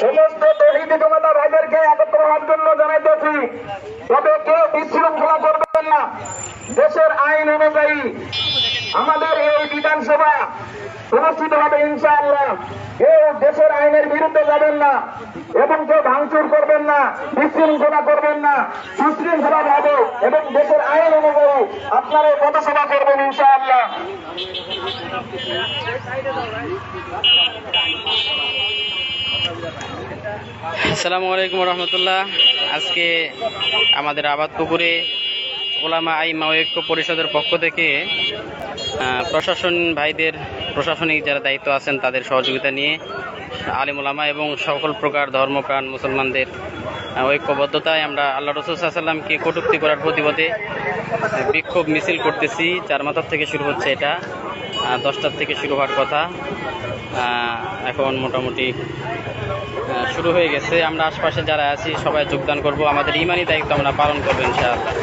সমস্ত তৌহিদি জনতা ভাইদেরকে একত্র হওয়ার জন্য জানাইতেছি, তবে কেউ বিশৃঙ্খলা করবেন না। দেশের আইন অনুযায়ী আমাদের এই বিধানসভা অনুষ্ঠিত হবে ইনশাআল্লাহ। কেউ দেশের আইনের বিরুদ্ধে যাবেন না এবং কেউ ভাঙচুর করবেন না, বিশৃঙ্খলা করবেন না, সুশৃঙ্খলা ভাবে এবং দেশের আইন অনুযায়ী আপনারা এই পথসভা করবেন ইনশাআল্লাহ। আসসালামু আলাইকুম রহমতুল্লাহ। আজকে আমাদের আবাদপুকুরে ওলামা আইমা ঐক্য পরিষদের পক্ষ থেকে প্রশাসন ভাইদের প্রশাসনিক যারা দায়িত্ব আছেন তাদের সহযোগিতা নিয়ে আলিম ওলামা এবং সকল প্রকার ধর্মপ্রাণ মুসলমানদের ঐক্যবদ্ধতায় আমরা আল্লাহ রাসূল সাল্লাল্লাহু আলাইহি ওয়াসাল্লামকে কটূক্তি করার প্রতিবাদে বিক্ষোভ মিছিল করতেছি। 4 মাথার থেকে শুরু হচ্ছে, এটা 10টার থেকে শুরু হওয়ার কথা। এখন মোটামুটি শুরু হয়ে গেছে। আমরা আশপাশে যারা আছি সবাই যোগদান করব, আমাদের ইমানি দায়িত্ব আমরা পালন করবো ইনশাআল্লাহ।